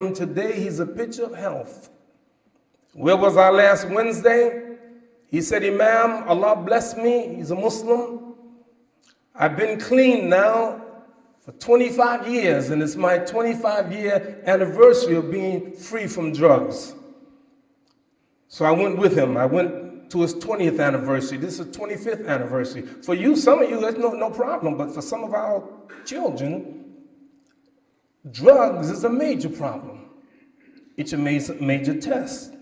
Today, he's a picture of health. Where was I last Wednesday? He said, Imam, Allah bless me. He's a Muslim. I've been clean now for 25 years, and it's my 25-year anniversary of being free from drugs. So I went with him. I went to his 20th anniversary. This is 25th anniversary. For you, some of you, that's no problem. But for some of our children, drugs is a major problem. It's a major test.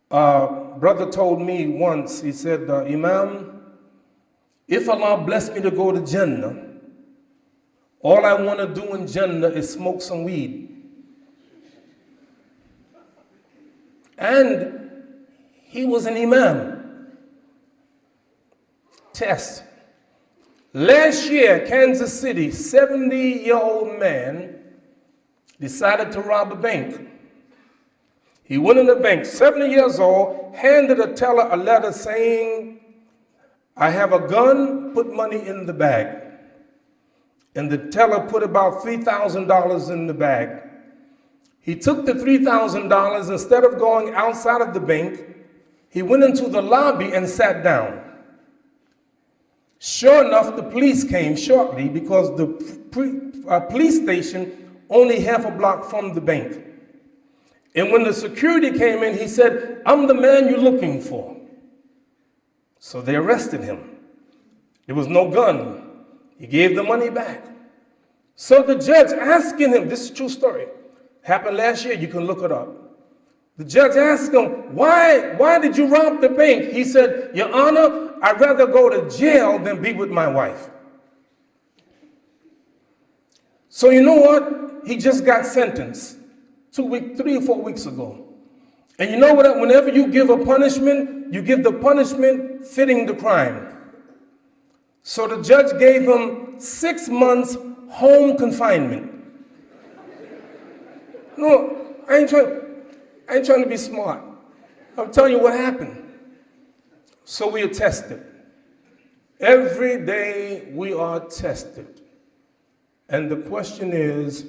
Brother told me once, he said, Imam, if Allah bless me to go to Jannah, all I want to do in Jannah is smoke some weed. And he was an Imam. Test. Last year, Kansas City, 70-year-old man decided to rob a bank. He went in the bank, 70 years old, handed a teller a letter saying, I have a gun, put money in the bag. And the teller put about $3,000 in the bag. He took the $3,000, instead of going outside of the bank, he went into the lobby and sat down. Sure enough, the police came shortly because the police station only half a block from the bank. And when the security came in, he said, I'm the man you're looking for. So they arrested him. There was no gun. He gave the money back. So the judge asking him, this is a true story, happened last year, you can look it up. The judge asked him, why did you rob the bank? He said, Your Honor, I'd rather go to jail than be with my wife. So you know what? He just got sentenced 3 or 4 weeks ago. And you know what? Whenever you give a punishment, you give the punishment fitting the crime. So the judge gave him 6 months home confinement. No, I ain't trying to be smart. I'll tell you what happened. So we are tested. Every day we are tested. And the question is,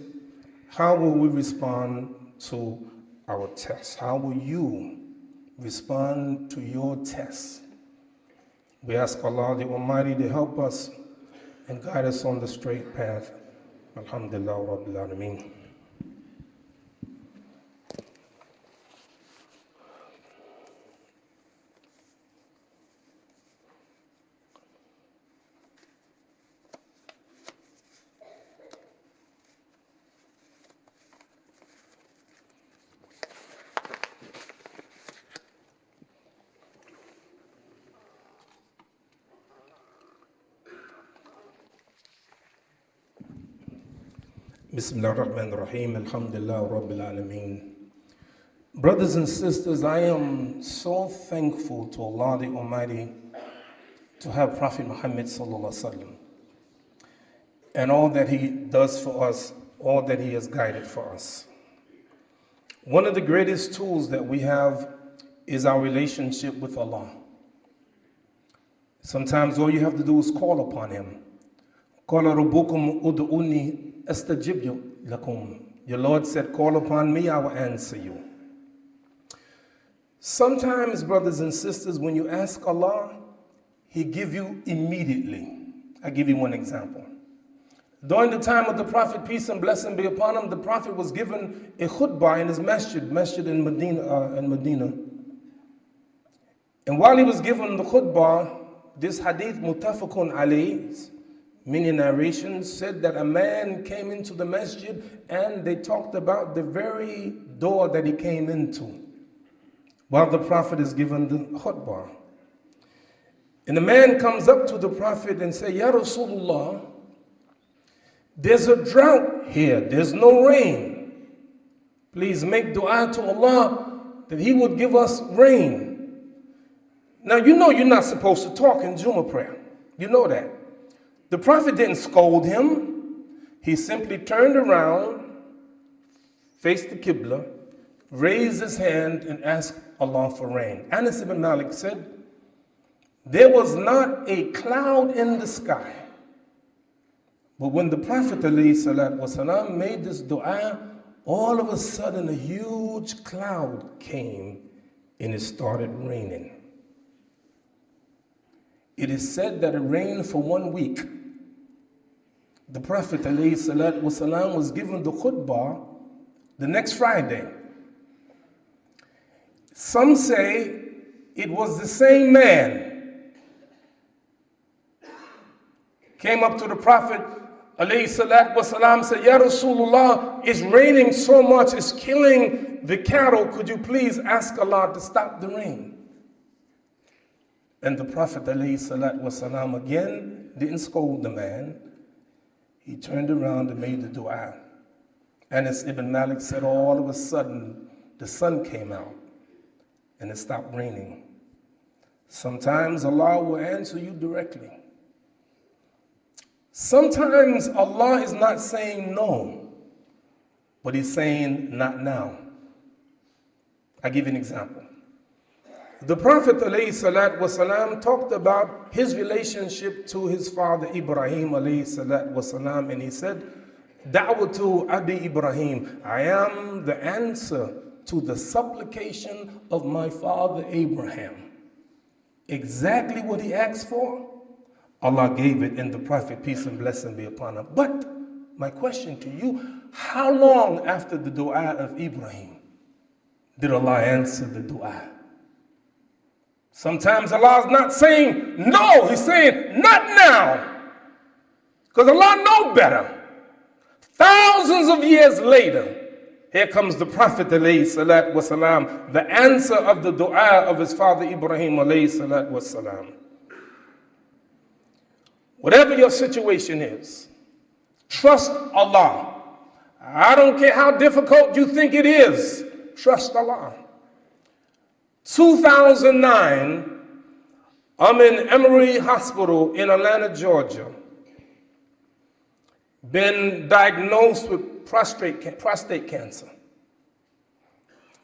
how will we respond to our tests? How will you respond to your tests? We ask Allah the Almighty to help us and guide us on the straight path. Alhamdulillah Rabbil Alameen. Bismillah ar-Rahman ar-Rahim, Alhamdulillah Rabbil Alameen. Brothers and sisters, I am so thankful to Allah the Almighty to have Prophet Muhammad sallallahu alaihi wasallam and all that he does for us, all that he has guided for us. One of the greatest tools that we have is our relationship with Allah. Sometimes all you have to do is call upon him. Qala rabbukum ud'uni astajib lakum. Your Lord said, call upon me, I will answer you. Sometimes, brothers and sisters, when you ask Allah, he give you immediately. I'll give you one example. During the time of the Prophet, peace and blessing be upon him, the Prophet was given a khutbah in his masjid in Medina. And while he was given the khutbah, this hadith muttafaqun alayh, many narrations said that a man came into the masjid and they talked about the very door that he came into while the Prophet is given the khutbah. And the man comes up to the Prophet and says, Ya Rasulullah, there's a drought here, there's no rain. Please make dua to Allah that he would give us rain. Now you know you're not supposed to talk in Jumu'ah prayer. You know that. The Prophet didn't scold him. He simply turned around, faced the Qibla, raised his hand and asked Allah for rain. Anas ibn Malik said, there was not a cloud in the sky, But when the Prophet ﷺ made this dua, all of a sudden a huge cloud came and it started raining. It is said that it rained for 1 week. The Prophet ﷺ was given the khutbah the next Friday. Some say it was the same man came up to the Prophet ﷺ, said, Ya Rasulullah, it's raining so much, it's killing the cattle. Could you please ask Allah to stop the rain? And the Prophet ﷺ again didn't scold the man. He turned around and made the dua. Anas ibn Malik said, all of a sudden the sun came out and it stopped raining. Sometimes Allah will answer you directly. Sometimes Allah is not saying no, but He's saying not now. I'll give you an example. The Prophet ﷺ talked about his relationship to his father Ibrahim ﷺ, and he said, Da'watu Abi Ibrahim, I am the answer to the supplication of my father Abraham. Exactly what he asked for, Allah gave it in the Prophet, peace and blessing be upon him. But my question to you, how long after the dua of Ibrahim did Allah answer the dua? Sometimes Allah is not saying no, He's saying not now. Because Allah knows better. Thousands of years later, here comes the Prophet ﷺ, the answer of the dua of his father Ibrahim ﷺ. Whatever your situation is, trust Allah. I don't care how difficult you think it is, trust Allah. 2009, I'm in Emory Hospital in Atlanta, Georgia. Been diagnosed with prostate cancer.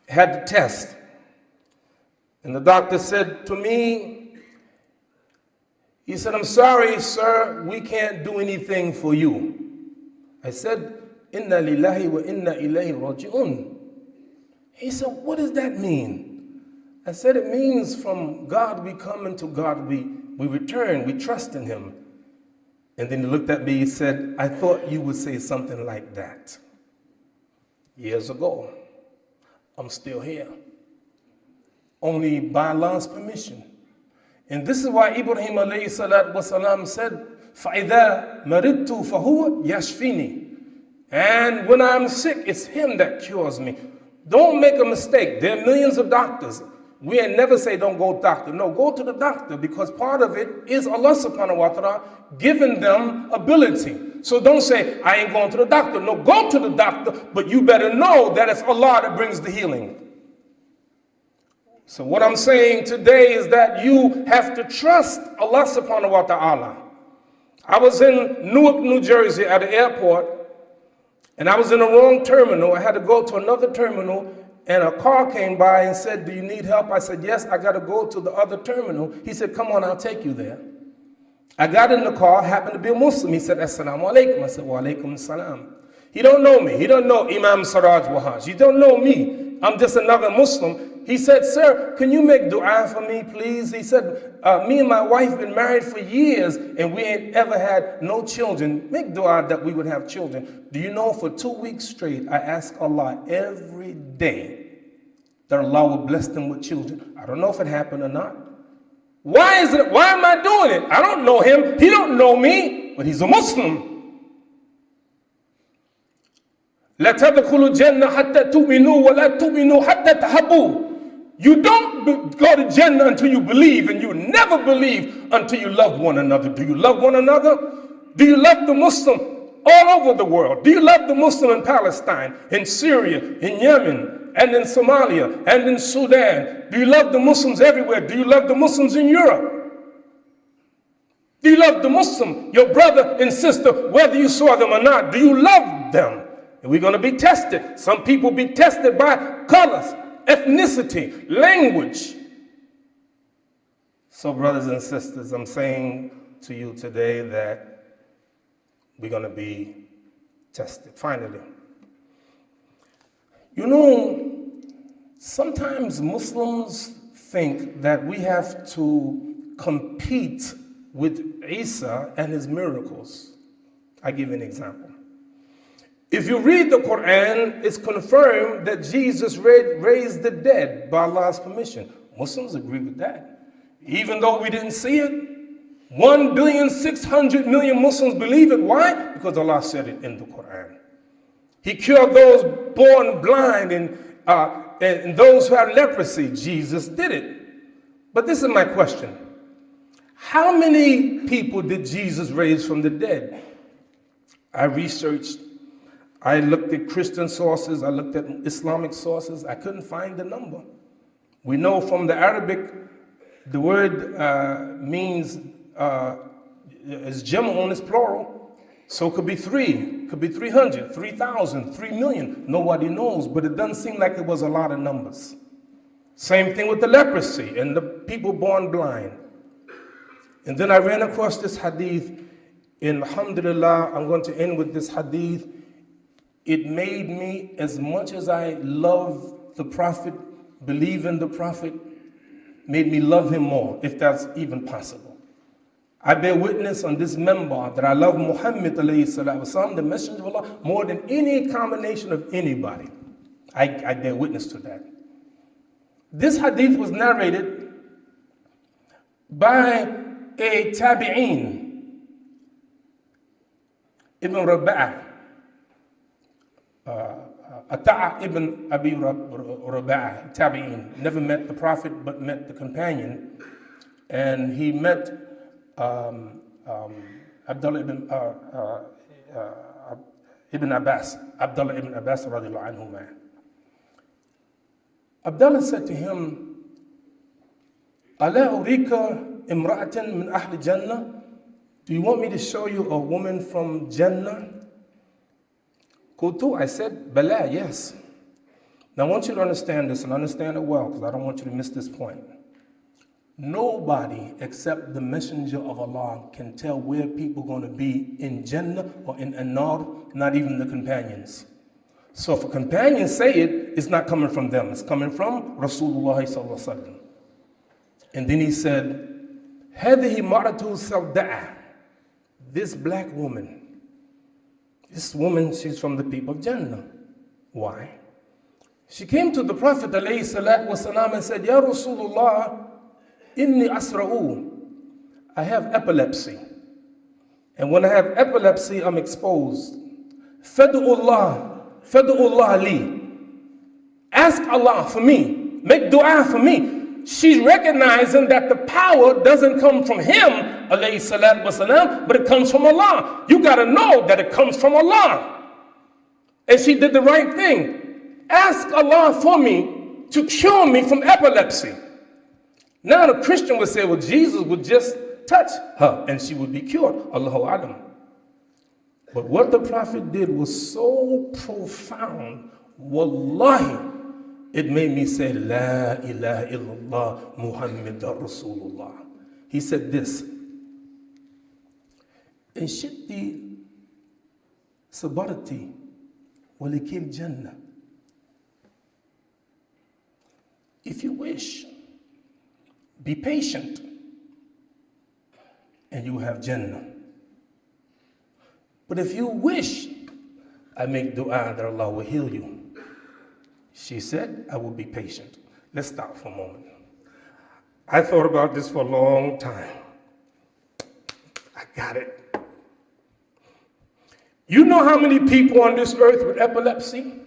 Had the test. And the doctor said to me, he said, I'm sorry, sir, we can't do anything for you. I said, Inna lillahi wa inna ilayhi raji'un. He said, what does that mean? I said, it means from God we come and to God we return, we trust in Him. And then he looked at me, he said, I thought you would say something like that. Years ago, I'm still here. Only by Allah's permission. And this is why Ibrahim alayhi salatu wasalam said, فَإِذَا مَرِدْتُ فَهُوَ يَشْفِينِي. And when I'm sick, it's Him that cures me. Don't make a mistake. There are millions of doctors. We ain't never say don't go to doctor. No, go to the doctor, because part of it is Allah subhanahu wa ta'ala giving them ability. So don't say, I ain't going to the doctor. No, go to the doctor, but you better know that it's Allah that brings the healing. So what I'm saying today is that you have to trust Allah subhanahu wa ta'ala. I was in Newark, New Jersey at the airport, and I was in the wrong terminal. I had to go to another terminal, and a car came by and said, do you need help? I said, yes, I got to go to the other terminal. He said, come on, I'll take you there. I got in the car, happened to be a Muslim. He said, Assalamu alaikum. I said, wa alaikum salam. He don't know me. He don't know Imam Siraj Wahhaj. He don't know me. I'm just another Muslim. He said, sir, can you make dua for me, please? He said, me and my wife been married for years and we ain't ever had no children. Make dua that we would have children. Do you know, for 2 weeks straight, I ask Allah every day that Allah will bless them with children. I don't know if it happened or not. Why is it? Why am I doing it? I don't know him. He don't know me, but he's a Muslim. لا تدخلوا الجنة حتى تؤمنوا ولا تؤمنوا حتى تحبوا. You don't go to Jannah until you believe, and you never believe until you love one another. Do you love one another? Do you love the Muslim all over the world? Do you love the Muslim in Palestine, in Syria, in Yemen, and in Somalia, and in Sudan? Do you love the Muslims everywhere? Do you love the Muslims in Europe? Do you love the Muslim, your brother and sister, whether you saw them or not? Do you love them? And we're going to be tested. Some people be tested by colors, ethnicity, language. So brothers and sisters, I'm saying to you today that we're going to be tested. Finally, you know, sometimes Muslims think that we have to compete with Isa and his miracles. I give you an example. If you read the Quran, it's confirmed that Jesus raised the dead by Allah's permission. Muslims agree with that. Even though we didn't see it, 1,600,000,000 Muslims believe it. Why? Because Allah said it in the Quran. He cured those born blind and those who had leprosy. Jesus did it. But this is my question. How many people did Jesus raise from the dead? I researched. I looked at Christian sources. I looked at Islamic sources. I couldn't find the number. We know from the Arabic, the word means, is Jumu'ah, is plural. So it could be 3, could be 300, 3,000, 3,000,000. Nobody knows, but it doesn't seem like it was a lot of numbers. Same thing with the leprosy and the people born blind. And then I ran across this hadith, and alhamdulillah, I'm going to end with this hadith. It made me, as much as I love the Prophet, believe in the Prophet, made me love him more, if that's even possible. I bear witness on this member that I love Muhammad alayhi salatu wasalam, the Messenger of Allah, more than any combination of anybody. I bear witness to that. This hadith was narrated by a tabi'een, Ibn Raba'ah, Ata'a ibn Abi Raba'ah, tabi'een, never met the Prophet but met the companion, and he met Abdullah ibn Abbas radiallahu anhuma. Abdullah said to him, Ala urika imra'atan min ahli Jannah? Do you want me to show you a woman from Jannah? Qultu, I said, Bala, yes. Now I want you to understand this and understand it well, because I don't want you to miss this point. Nobody except the Messenger of Allah can tell where people are going to be in Jannah or in An-Nar, not even the companions. So if a companion say it, it's not coming from them. It's coming from Rasulullah sallallahu alaihi wasallam. And then he said, هذه مرأة سوداء. This black woman, this woman, she's from the people of Jannah. Why? She came to the Prophet alayhi salatu wasalam and said, Ya Rasulullah, inni asra'u. I have epilepsy. And when I have epilepsy, I'm exposed. Fadu'ullah li. Ask Allah for me. Make dua for me. She's recognizing that the power doesn't come from him, alayhi salatu wasalam, but it comes from Allah. You got to know that it comes from Allah. And she did the right thing. Ask Allah for me to cure me from epilepsy. Now the Christian would say, well, Jesus would just touch her and she would be cured. Allahu Alam. But what the Prophet did was so profound. Wallahi, it made me say, La ilaha illallah Muhammadur Rasulullah. He said this. In shitti sabarati walikil jannah. If you wish, be patient, and you will have Jannah. But if you wish, I make dua that Allah will heal you. She said, I will be patient. Let's stop for a moment. I thought about this for a long time. I got it. You know how many people on this earth with epilepsy?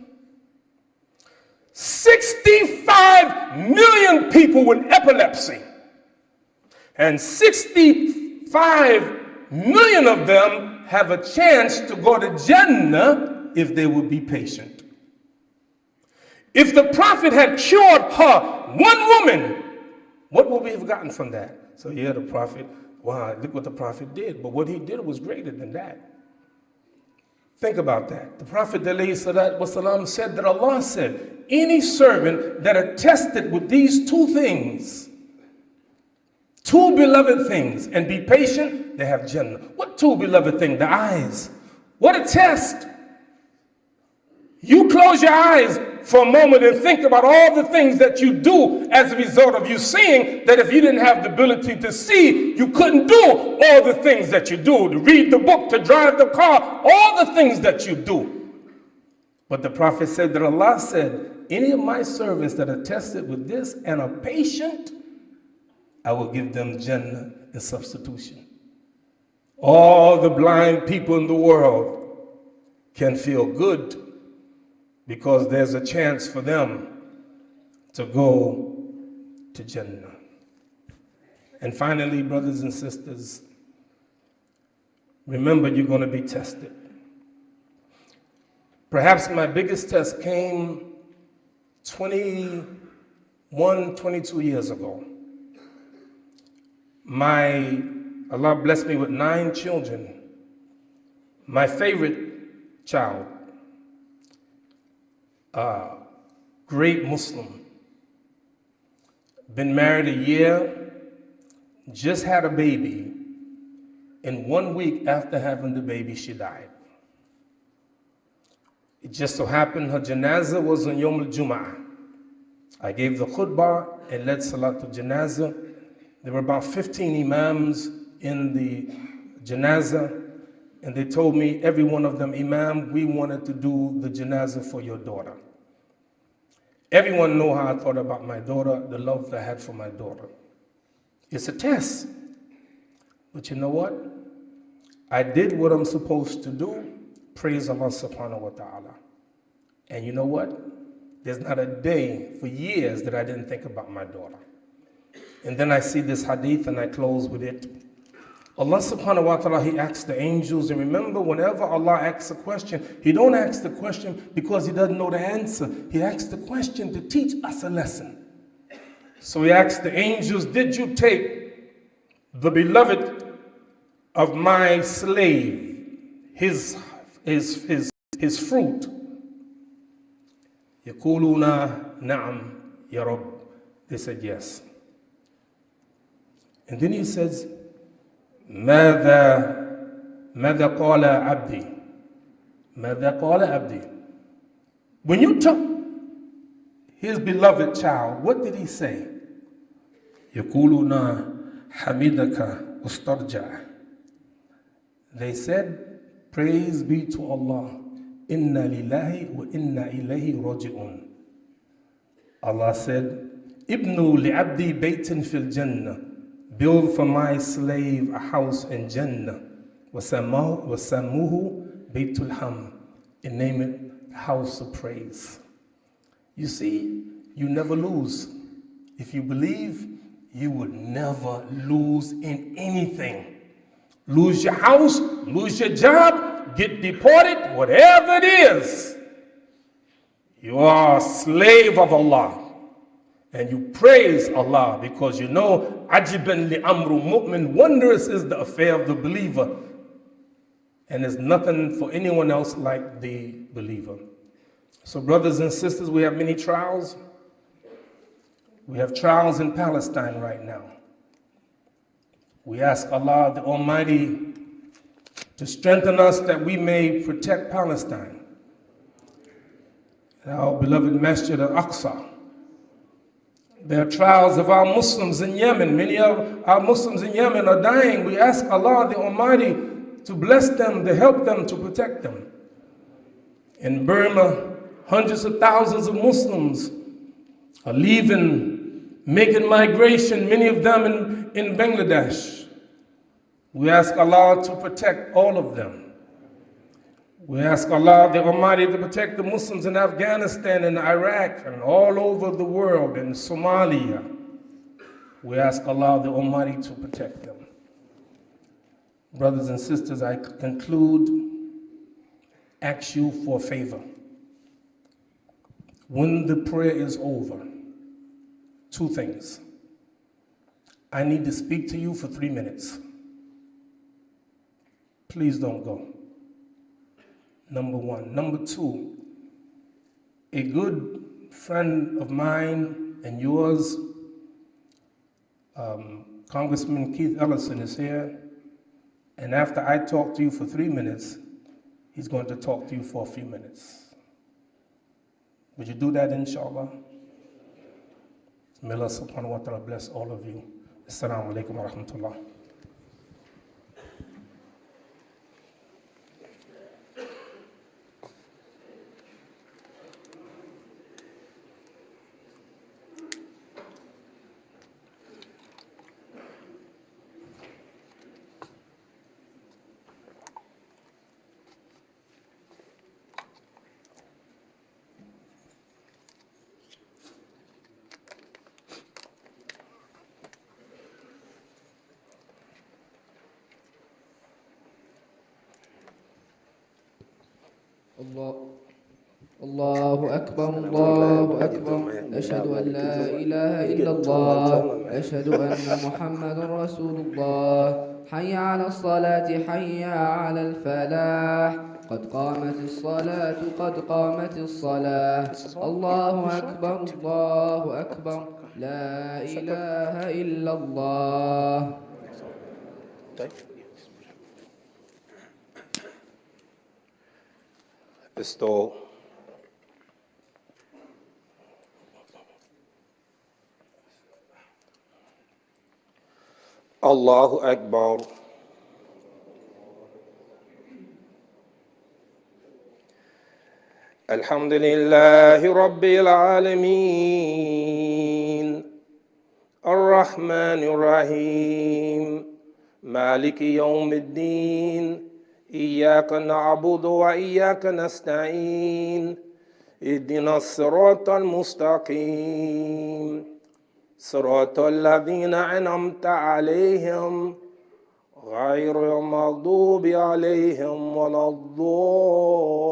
65 million people with epilepsy. And 65 million of them have a chance to go to Jannah if they would be patient. If the Prophet had cured her, one woman, what would we have gotten from that? So yeah, the Prophet, wow, look what the Prophet did. But what he did was greater than that. Think about that. The Prophet ﷺ said that Allah said, any servant that attested with these two things, two beloved things, and be patient, they have Jannah. What two beloved things? The eyes. What a test. You close your eyes for a moment and think about all the things that you do as a result of you seeing, that if you didn't have the ability to see, you couldn't do all the things that you do, to read the book, to drive the car, all the things that you do. But the Prophet said that Allah said, any of my servants that are tested with this and are patient, I will give them Jannah in substitution. All the blind people in the world can feel good because there's a chance for them to go to Jannah. And finally, brothers and sisters, remember you're going to be tested. Perhaps my biggest test came 22 years ago. Allah blessed me with 9 children. My favorite child, great Muslim, been married a year, just had a baby, and 1 week after having the baby, she died. It just so happened her janazah was on Yom al-Jumu'ah. I gave the khutbah and led Salatul Janazah. There were about 15 imams in the janazah, and they told me, every one of them, Imam, we wanted to do the janazah for your daughter. Everyone know how I thought about my daughter, the love that I had for my daughter. It's a test. But you know what? I did what I'm supposed to do. Praise Allah subhanahu wa ta'ala. And you know what? There's not a day for years that I didn't think about my daughter. And then I see this hadith and I close with it. Allah subhanahu wa ta'ala, He asks the angels, and remember, whenever Allah asks a question, He don't ask the question because He doesn't know the answer. He asks the question to teach us a lesson. So He asks the angels, did you take the beloved of my slave, his fruit? يقولون نعم يا رب. They said yes. And then He says, ماذا قال عبدي ماذا قال عبدي. When you took His beloved child, what did He say? يقولون حمدك واسترجع. They said, praise be to Allah, inna lillahi wa inna ilayhi raji'un. Allah said, ibnu li'abdi baytin fil jannah. Build for my slave a house in Jannah. وَسَمُّهُ بَيْتُ الْحَمْدِ. And name it house of praise. You see, you never lose. If you believe, you would never lose in anything. Lose your house, lose your job, get deported, whatever it is. You are a slave of Allah. And you praise Allah because you know, ajiban li amru mu'min, wondrous is the affair of the believer. And there's nothing for anyone else like the believer. So brothers and sisters, we have many trials. We have trials in Palestine right now. We ask Allah the Almighty to strengthen us that we may protect Palestine. Our beloved Masjid al-Aqsa. There are trials of our Muslims in Yemen. Many of our Muslims in Yemen are dying. We ask Allah the Almighty to bless them, to help them, to protect them. In Burma, hundreds of thousands of Muslims are leaving, making migration, many of them in Bangladesh. We ask Allah to protect all of them. We ask Allah the Almighty to protect the Muslims in Afghanistan and Iraq and all over the world, in Somalia. We ask Allah the Almighty to protect them. Brothers and sisters, I conclude, ask you for a favor. When the prayer is over, 2 things. I need to speak to you for 3 minutes. Please don't go. Number 1. Number 2, a good friend of mine and yours, Congressman Keith Ellison, is here. And after I talk to you for 3 minutes, He's going to talk to you for a few minutes. Would you do that, inshallah? May Allah subhanahu wa ta'ala bless all of you. Assalamu alaikum wa rahmatullah. الله أكبر الله أكبر أشهد أن لا إله إلا الله أشهد أن محمد رسول الله حي على الصلاة حي على الفلاح قد قامت الصلاة قد قامت الصلاة الله أكبر الله أكبر لا إله إلا الله. استو الله أكبر. الحمد لله رب العالمين الرحمن الرحيم مالك يوم الدين إياك نعبد وإياك نستعين اهدنا الصراط المستقيم صراط الذين أنعمت عليهم غير المغضوب عليهم ولا الضالين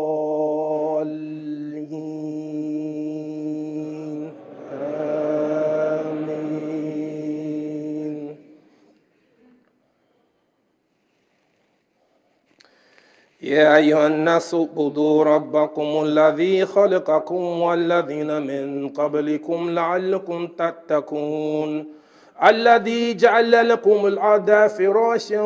آمين. يا أيها الناس اعبدوا ربكم الذي خلقكم والذين من قبلكم لعلكم تتقون الذي جعل لكم الأرض فراشا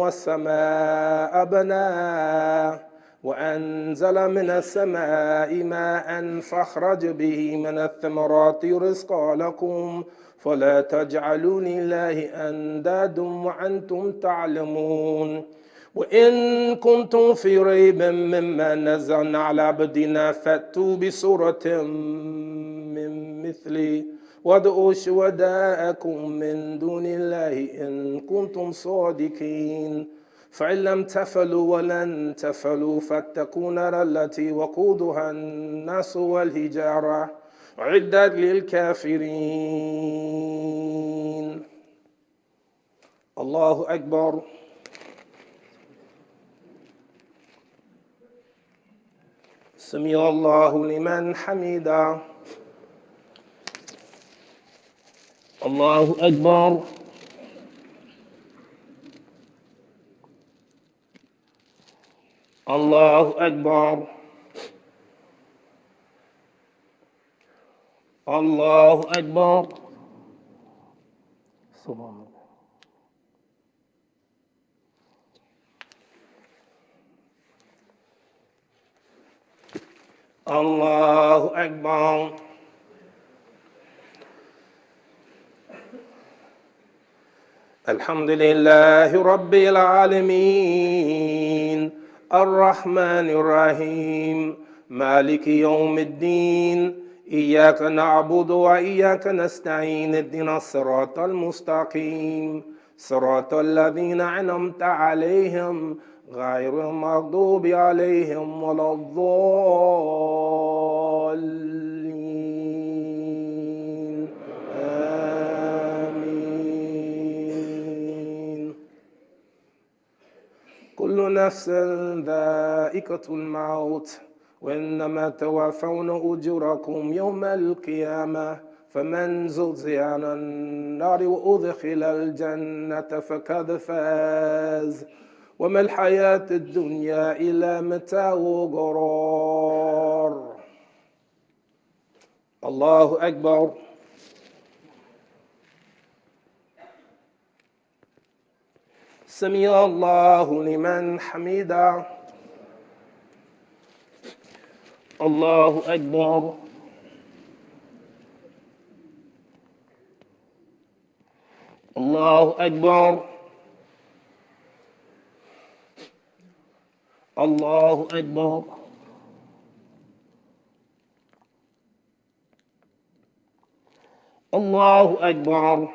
والسماء بناء وأنزل من السماء ماء فأخرج به من الثمرات رزقا لكم فلا تجعلوا لله أندادا وأنتم تعلمون وإن كنتم في ريب مما نزلنا على عبدنا فأتوا بسورة من مثله وادعوا شهداءكم من دون الله إن كنتم صادقين فإن لم تفعلوا ولن تفعلوا فاتقوا النار التي وقودها الناس والحجارة أعدت للكافرين. الله أكبر. سمع الله لمن حمده. الله أكبر. الله أكبر. الله أكبر. سبحان الله. الله أكبر. الحمد لله رب العالمين الرحمن الرحيم مالك يوم الدين إياك نعبد وإياك نستعين اهدنا الصراط المستقيم صراط الذين أنعمت عليهم غير المغضوب عليهم ولا الضالين آمين. كل نفس ذائقة الموت وإنما توفون أجوركم يوم القيامة فمن زحزح عن النار وأدخل الجنة فقد فاز وما الحياة الدنيا إلا متاع غرور. الله أكبر. سمع الله لمن حمده. Allahu Akbar. Allahu Akbar. Allahu Akbar. Allahu Akbar.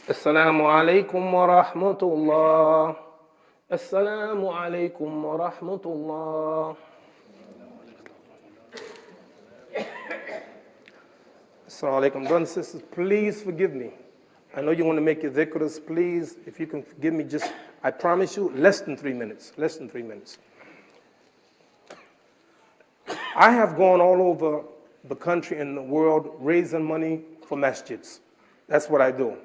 Assalamu alaikum wa rahmatullah. Assalamu alaikum wa rahmatullah. Assalamu alaikum. Brothers and sisters, please forgive me. I know you want to make your dhikrs. Please, if you can forgive me, just, I promise you, less than 3 minutes. Less than 3 minutes. I have gone all over the country and the world raising money for masjids. That's what I do.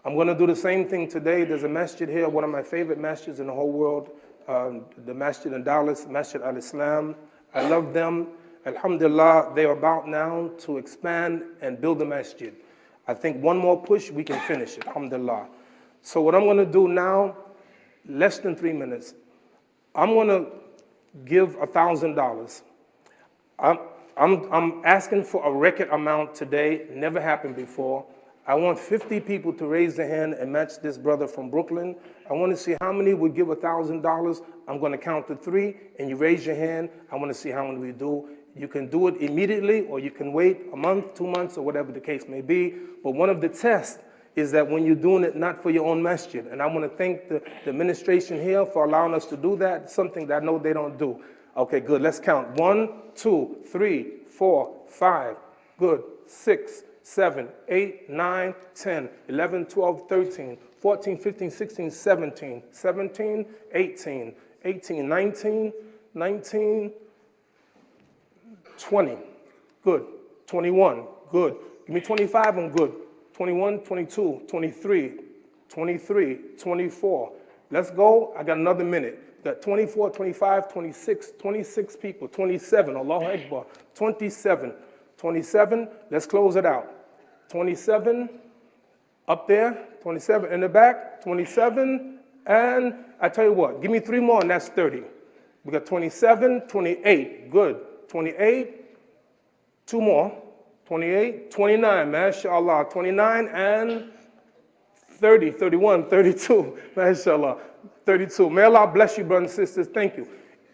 I'm going to do the same thing today. There's a masjid here, one of my favorite masjids in the whole world, the masjid in Dallas, Masjid al-Islam. I love them. Alhamdulillah, they are about now to expand and build a masjid. I think one more push, we can finish it, alhamdulillah. So what I'm going to do now, less than 3 minutes, I'm going to give $1,000. I'm asking for a record amount today, never happened before. I want 50 people to raise their hand and match this brother from Brooklyn. I want to see how many would give $1,000. I'm going to count to 3, and you raise your hand. I want to see how many we do. You can do it immediately, or you can wait a month, 2 months, or whatever the case may be. But one of the tests is that when you're doing it not for your own masjid. And I want to thank the administration here for allowing us to do that, something that I know they don't do. Okay, good. Let's count. 1, 2, 3, 4, 5. Good. 6, 7, 8, 9, 10, 11, 12, 13, 14, 15, 16, 17, 17, 18, 18, 19, 19, 20. Good. 21. Good. Give me 25. I'm good. 21, 22, 23, 23, 24. Let's go. I got another minute. Got 24, 25, 26, 26 people. 27. Allahu Akbar. 27. 27, let's close it out. 27, up there, 27 in the back, 27, and I tell you what, give me 3 more and that's 30. We got 27, 28, good. 28, 2 more, 28, 29, mashallah, 29 and 30, 31, 32, mashallah, 32. May Allah bless you, brothers and sisters, thank you.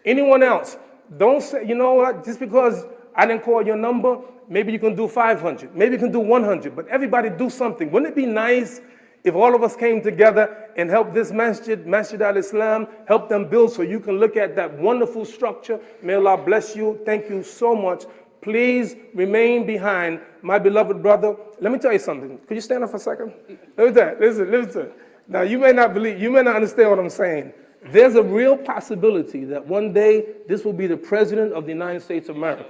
Anyone else, don't say, you know what, just because I didn't call your number, maybe you can do 500, maybe you can do 100, but everybody do something. Wouldn't it be nice if all of us came together and helped this masjid, Masjid al-Islam, help them build so you can look at that wonderful structure? May Allah bless you. Thank you so much. Please remain behind, my beloved brother. Let me tell you something. Could you stand up for a second? Listen. Now, you may not believe, you may not understand what I'm saying. There's a real possibility that one day this will be the president of the United States of America.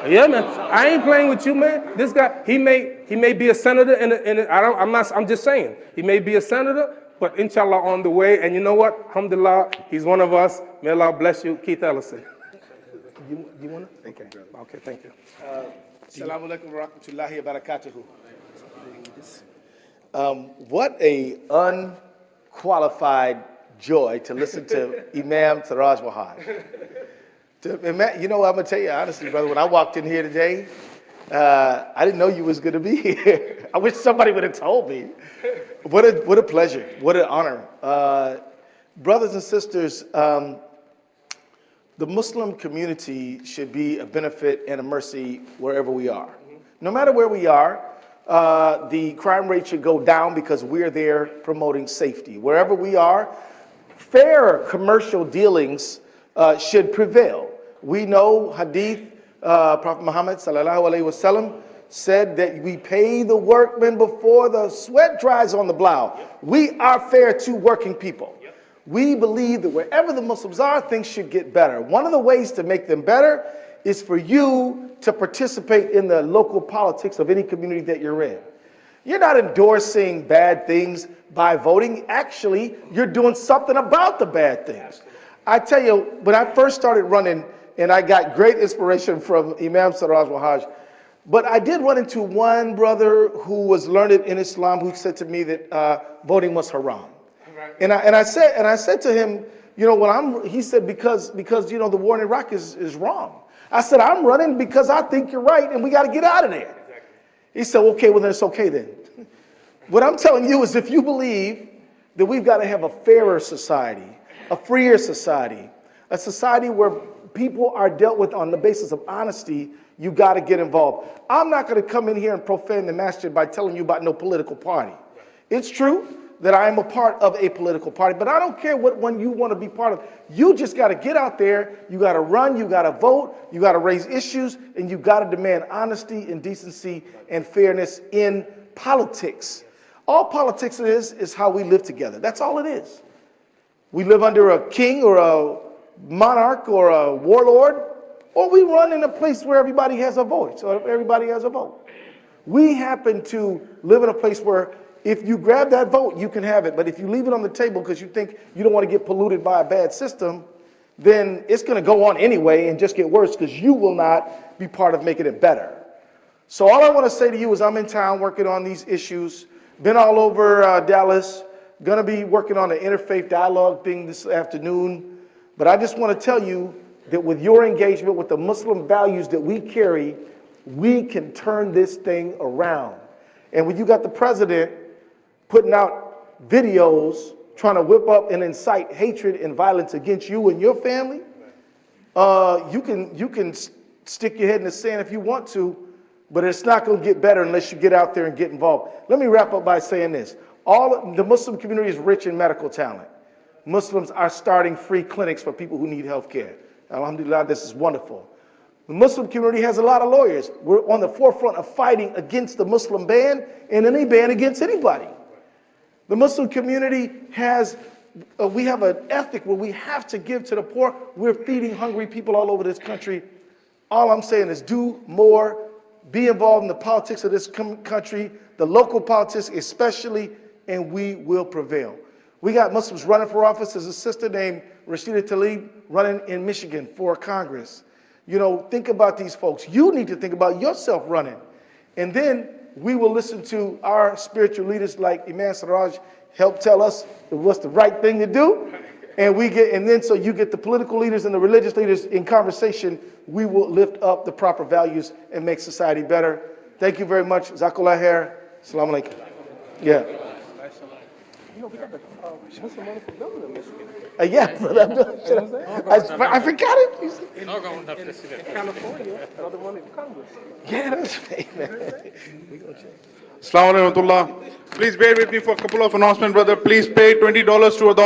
Yeah, man. I ain't playing with you, man. This guy, he may be a senator, I'm just saying. He may be a senator, but inshallah on the way. And you know what? Alhamdulillah, he's one of us. May Allah bless you. Keith Ellison. You want to? Okay, thank you. Assalamu alaikum wa rahmatullahi wa barakatuhu. What a unqualified joy to listen to Imam Siraj Wahhaj. You know what, I'm going to tell you honestly, brother, when I walked in here today, I didn't know you was going to be here. I wish somebody would have told me. What a pleasure. What an honor. Brothers and sisters, the Muslim community should be a benefit and a mercy wherever we are. No matter where we are, the crime rate should go down because we're there promoting safety. Wherever we are, fair commercial dealings should prevail. We know hadith, Prophet Muhammad sallallahu alaihi wasallam said that we pay the workmen before the sweat dries on the brow. We are fair to working people. We believe that wherever the Muslims are, things should get better. One of the ways to make them better is for you to participate in the local politics of any community that you're in. You're not endorsing bad things by voting. Actually, you're doing something about the bad things. I tell you, when I first started running, and I got great inspiration from Imam Siraj Wahhaj, but I did run into one brother who was learned in Islam who said to me that voting was haram. And I said to him, you know, he said, because you know, the war in Iraq is wrong. I said, I'm running because I think you're right and we got to get out of there. He said, okay, well then it's okay then. What I'm telling you is if you believe that we've got to have a fairer society, a freer society, a society where people are dealt with on the basis of honesty, you got to get involved. I'm not going to come in here and profane the masjid by telling you about no political party. It's true that I am a part of a political party, but I don't care what one you want to be part of. You just got to get out there, you got to run, you got to vote, you got to raise issues, and you got to demand honesty and decency and fairness in politics. All politics is how we live together. That's all it is. We live under a king or a monarch or a warlord, or we run in a place where everybody has a voice or everybody has a vote. We happen to live in a place where if you grab that vote, you can have it. But if you leave it on the table because you think you don't want to get polluted by a bad system, then it's going to go on anyway and just get worse because you will not be part of making it better. So all I want to say to you is I'm in town working on these issues. Been all over Dallas. Going to be working on an interfaith dialogue thing this afternoon. But I just want to tell you that with your engagement with the Muslim values that we carry, we can turn this thing around. And when you got the president putting out videos trying to whip up and incite hatred and violence against you and your family, you can stick your head in the sand if you want to, but it's not going to get better unless you get out there and get involved. Let me wrap up by saying this. The Muslim community is rich in medical talent. Muslims are starting free clinics for people who need health care. Alhamdulillah, this is wonderful. The Muslim community has a lot of lawyers. We're on the forefront of fighting against the Muslim ban and any ban against anybody. The Muslim community we have an ethic where we have to give to the poor. We're feeding hungry people all over this country. All I'm saying is do more, be involved in the politics of this country, the local politics especially, and we will prevail. We got Muslims running for office. There's a sister named Rashida Tlaib running in Michigan for Congress. You know, think about these folks. You need to think about yourself running. And then we will listen to our spiritual leaders like Imam Siraj help tell us what's the right thing to do. And then so you get the political leaders and the religious leaders in conversation, we will lift up the proper values and make society better. Thank you very much. Jazakallah khair. Assalamu alaikum. Yeah. You know, we got the Muslim wonderful building in Michigan. Yeah, I forgot it. In California, another one in Congress. Yeah, that's right, man. Assalamu alaikum. Please bear with me for a couple of announcements, brother. Please pay $20 to the